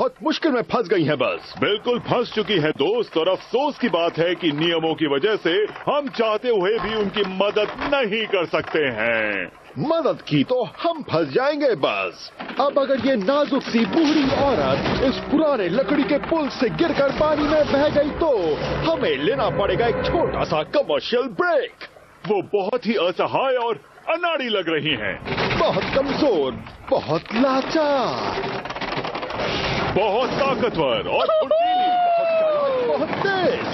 बहुत मुश्किल में फंस गई हैं बस। बिल्कुल फंस चुकी है दोस्त, और अफसोस की बात है कि नियमों की वजह से हम चाहते हुए भी उनकी मदद नहीं कर सकते हैं। मदद की तो हम फंस जाएंगे बस। अब अगर ये नाजुक सी बूढ़ी औरत इस पुराने लकड़ी के पुल से गिरकर पानी में बह गई तो हमें लेना पड़ेगा एक छोटा सा कमर्शियल ब्रेक। वो बहुत ही असहाय और अनाड़ी लग रही हैं। बहुत कमजोर, बहुत लाचार, बहुत ताकतवर और फुर्तीली, बहुत तेज।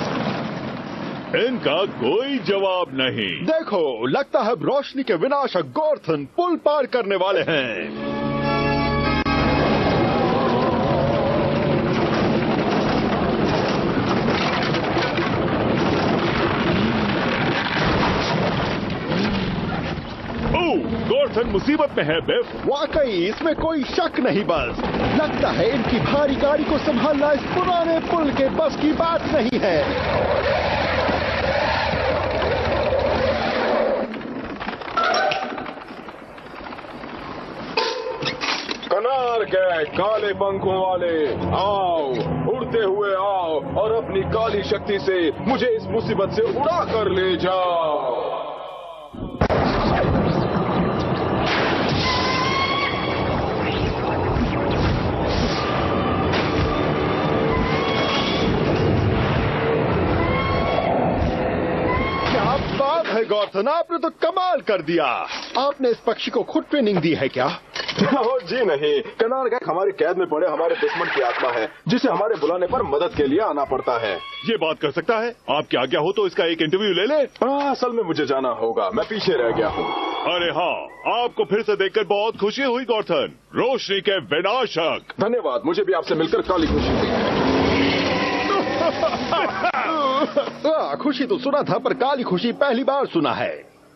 इनका कोई जवाब नहीं। देखो, लगता है रोशनी के विनाशक गॉर्थन पुल पार करने वाले हैं। गॉर्थन मुसीबत में है बिफ। वाकई इसमें कोई शक नहीं। बस लगता है इनकी भारी गाड़ी को संभालना इस पुराने पुल के बस की बात नहीं है। कनार के काले पंखों वाले, आओ, उड़ते हुए आओ और अपनी काली शक्ति से मुझे इस मुसीबत से उड़ा कर ले जाओ। गॉर्थन, आपने तो कमाल कर दिया। आपने इस पक्षी को खुद ट्रेनिंग दी है क्या? जी नहीं, कनार गैक हमारी कैद में पड़े हमारे दुश्मन की आत्मा है, जिसे हमारे बुलाने पर मदद के लिए आना पड़ता है। ये बात कर सकता है? आपकी आज्ञा हो तो इसका एक इंटरव्यू ले ले। असल में मुझे जाना होगा, मैं पीछे रह गया हूँ। अरे हाँ, आपको फिर से देखकर बहुत खुशी हुई गॉर्थन, रोशनी के विनाशक। धन्यवाद, मुझे भी आपसे मिलकर काली खुशी हुई। खुशी तो सुना था, पर काली खुशी पहली बार सुना है।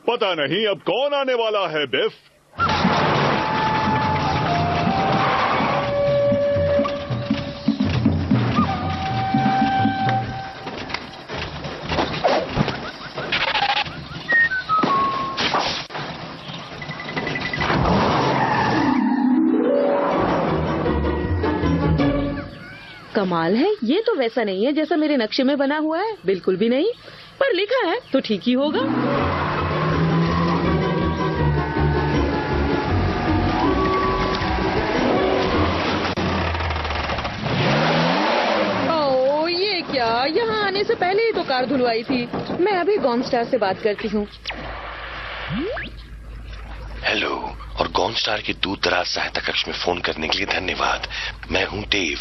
पता नहीं अब कौन आने वाला है बिफ। कमाल है, ये तो वैसा नहीं है जैसा मेरे नक्शे में बना हुआ है, बिल्कुल भी नहीं। पर लिखा है तो ठीक ही होगा। ओह, ये क्या? यहाँ आने से पहले ही तो कार धुलवाई थी। मैं अभी गॉन स्टार से बात करती हूँ। हेलो, और गॉन स्टार की दूर दराज सहायता कक्ष में फोन करने के लिए धन्यवाद। मैं हूँ डेव।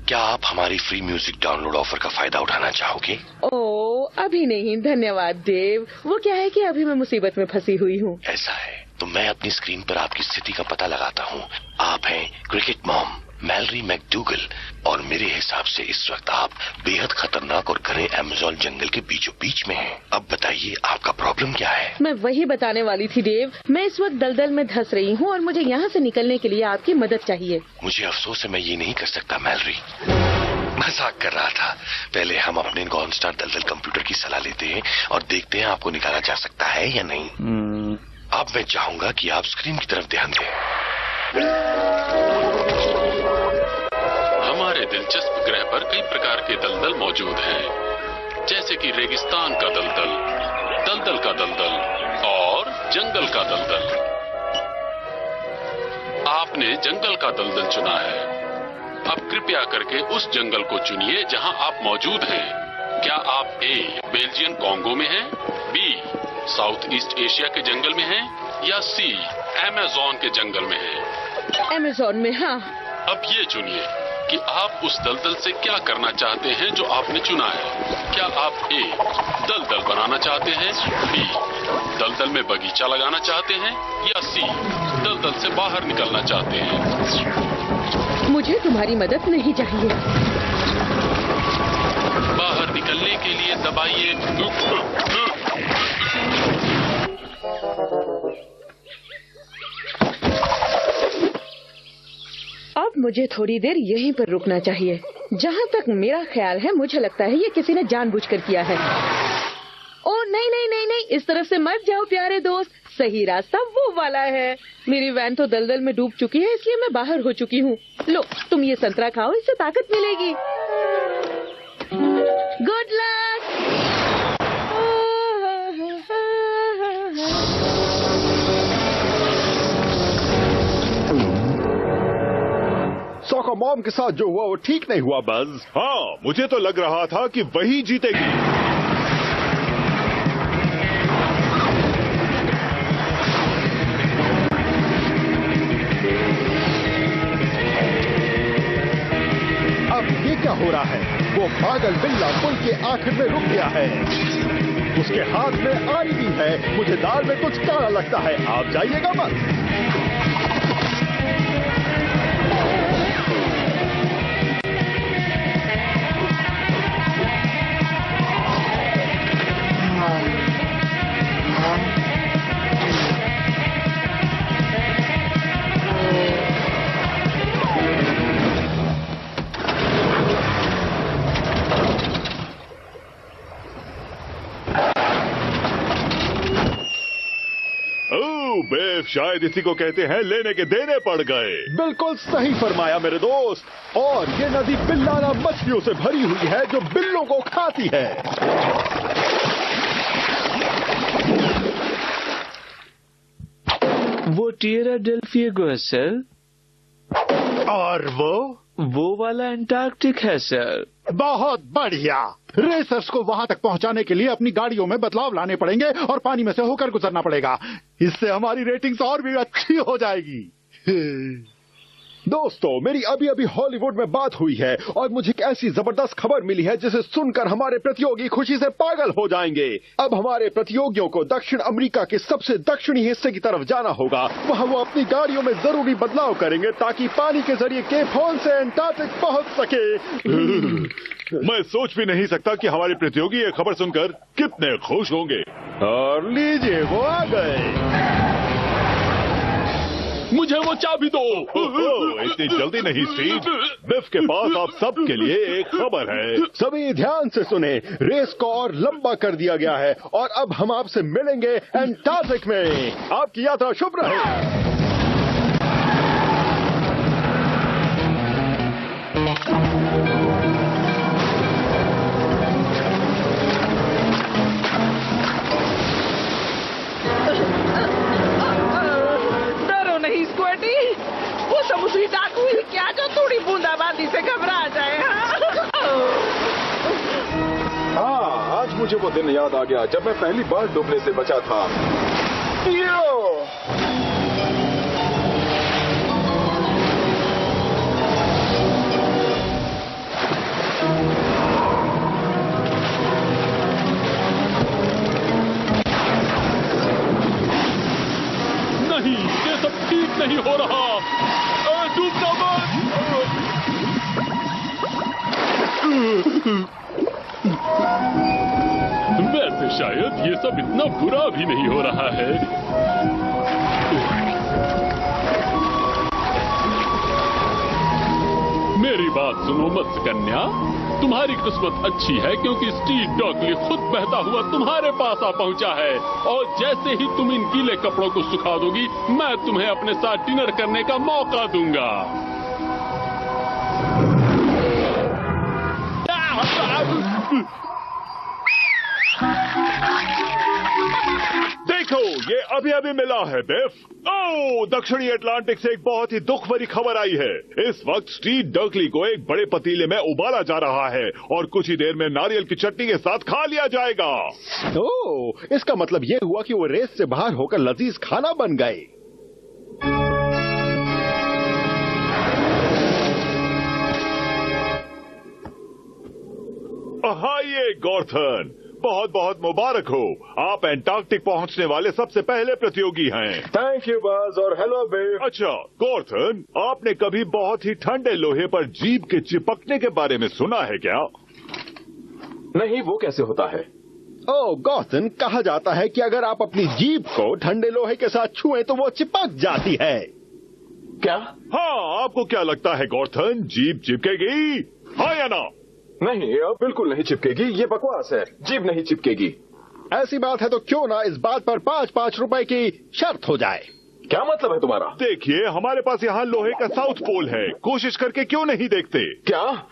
क्या आप हमारी फ्री म्यूजिक डाउनलोड ऑफर का फायदा उठाना चाहोगे? ओह, अभी नहीं धन्यवाद डेव। वो क्या है कि अभी मैं मुसीबत में फंसी हुई हूँ। ऐसा है तो मैं अपनी स्क्रीन पर आपकी स्थिति का पता लगाता हूँ। आप हैं क्रिकेट मॉम मैलरी मैकडूगल, और मेरे हिसाब से इस वक्त आप बेहद खतरनाक और घने अमेज़न जंगल के बीचों बीच में हैं। अब बताइए आपका प्रॉब्लम क्या है? मैं वही बताने वाली थी डेव। मैं इस वक्त दलदल में धंस रही हूँ और मुझे यहाँ से निकलने के लिए आपकी मदद चाहिए। मुझे अफसोस है मैं ये नहीं कर सकता मैलरी। मजाक कर रहा था। पहले हम अपने गॉन स्टार दलदल कंप्यूटर की सलाह लेते हैं और देखते हैं आपको निकाला जा सकता है या नहीं। अब मैं चाहूंगा कि आप स्क्रीन की तरफ ध्यान दें। हमारे दिलचस्प ग्रह पर कई प्रकार के दलदल मौजूद हैं, जैसे कि रेगिस्तान का दलदल, दलदल का दलदल और जंगल का दलदल। आपने जंगल का दलदल चुना है। अब कृपया करके उस जंगल को चुनिए जहां आप मौजूद हैं। क्या आप ए बेल्जियन कॉन्गो में हैं, बी साउथ ईस्ट एशिया के जंगल में हैं, या सी अमेज़न के जंगल में हैं? अमेज़न में, हाँ। अब ये चुनिए कि आप उस दलदल से क्या करना चाहते हैं जो आपने चुना है। क्या आप ए दलदल बनाना चाहते हैं, बी दलदल में बगीचा लगाना चाहते हैं, या सी दलदल से बाहर निकलना चाहते हैं? मुझे तुम्हारी मदद नहीं चाहिए। बाहर निकलने के लिए दबाइए। अब मुझे थोड़ी देर यहीं पर रुकना चाहिए। जहाँ तक मेरा ख्याल है, मुझे लगता है ये किसी ने जानबूझकर किया है। ओह नहीं नहीं नहीं नहीं, इस तरफ से मत जाओ प्यारे दोस्त, सही रास्ता वो वाला है। मेरी वैन तो दलदल में डूब चुकी है, इसलिए मैं बाहर हो चुकी हूँ। लो तुम ये संतरा खाओ, इससे ताकत मिलेगी। Good luck. सॉकर मॉम के साथ जो हुआ वो ठीक नहीं हुआ बज। हाँ, मुझे तो लग रहा था कि वही जीतेगी। अब ये क्या हो रहा है? वो पागल बिल्ला पुल के आखिर में रुक गया है। उसके हाथ में आरी भी है। मुझे दाल में कुछ काला लगता है। आप जाइएगा मत। बेफ, शायद इसी को कहते हैं लेने के देने पड़ गए। बिल्कुल सही फरमाया मेरे दोस्त। और ये नदी बिल्लाना मछलियों से भरी हुई है जो बिल्लों को खाती है। वो टिएरा डेल फ्यूगो है सर। और वो वाला अंटार्कटिक है सर। बहुत बढ़िया। रेसर्स को वहां तक पहुंचाने के लिए अपनी गाड़ियों में बदलाव लाने पड़ेंगे और पानी में से होकर गुजरना पड़ेगा। इससे हमारी रेटिंग्स और भी अच्छी हो जाएगी। दोस्तों, मेरी अभी अभी हॉलीवुड में बात हुई है और मुझे एक ऐसी जबरदस्त खबर मिली है जिसे सुनकर हमारे प्रतियोगी खुशी से पागल हो जाएंगे। अब हमारे प्रतियोगियों को दक्षिण अमेरिका के सबसे दक्षिणी हिस्से की तरफ जाना होगा। वहां वो अपनी गाड़ियों में जरूरी बदलाव करेंगे ताकि पानी के जरिए केप हॉर्न से एंटार्कटिक पहुंच सके। मैं सोच भी नहीं सकता कि हमारे प्रतियोगी ये खबर सुनकर कितने खुश होंगे। और लीजिए, वो आ गए। मुझे वो चाबी दो। इतनी जल्दी नहीं स्टीव। बिफ के पास आप सबके लिए एक खबर है। सभी ध्यान से सुने। रेस को और लंबा कर दिया गया है और अब हम आपसे मिलेंगे एंटार्कटिक में। आपकी यात्रा शुभ रहे। वो समुद्री डाकू ही क्या जो थोड़ी बूंदाबांदी से घबरा जाए। हाँ, आज मुझे वो दिन याद आ गया जब मैं पहली बार डूबने से बचा था। नहीं, ये सब ठीक नहीं हो रहा। डूबना मत। वैसे शायद ये सब इतना बुरा भी नहीं हो रहा है। मेरी बात सुनो मत्स्य कन्या, तुम्हारी किस्मत अच्छी है क्योंकि स्टीव डॉकली खुद बहता हुआ तुम्हारे पास आ पहुंचा है। और जैसे ही तुम इन गीले कपड़ों को सुखा दोगी, मैं तुम्हें अपने साथ डिनर करने का मौका दूंगा। देखो, ये अभी अभी मिला है बिफ। ओह, दक्षिणी अटलांटिक से एक बहुत ही दुख भरी खबर आई है। इस वक्त स्टीव डर्कली को एक बड़े पतीले में उबाला जा रहा है और कुछ ही देर में नारियल की चटनी के साथ खा लिया जाएगा। ओह, इसका मतलब ये हुआ कि वो रेस से बाहर होकर लजीज खाना बन गए। हाय गॉर्थन, बहुत बहुत मुबारक हो। आप एंटार्कटिक पहुंचने वाले सबसे पहले प्रतियोगी हैं। थैंक यू बज और हेलो बिफ। अच्छा गॉर्थन, आपने कभी बहुत ही ठंडे लोहे पर जीभ के चिपकने के बारे में सुना है क्या? नहीं, वो कैसे होता है? ओह गॉर्थन, कहा जाता है कि अगर आप अपनी जीभ को ठंडे लोहे के साथ छुएं तो वो चिपक जाती है। क्या? हाँ, आपको क्या लगता है गॉर्थन, जीभ चिपकेगी? हाँ या ना? नहीं, अब बिल्कुल नहीं चिपकेगी। ये बकवास है, जीभ नहीं चिपकेगी। ऐसी बात है तो क्यों ना इस बात पर 5-5 रुपए की शर्त हो जाए। क्या मतलब है तुम्हारा? देखिए, हमारे पास यहाँ लोहे का साउथ पोल है। कोशिश करके क्यों नहीं देखते? क्या?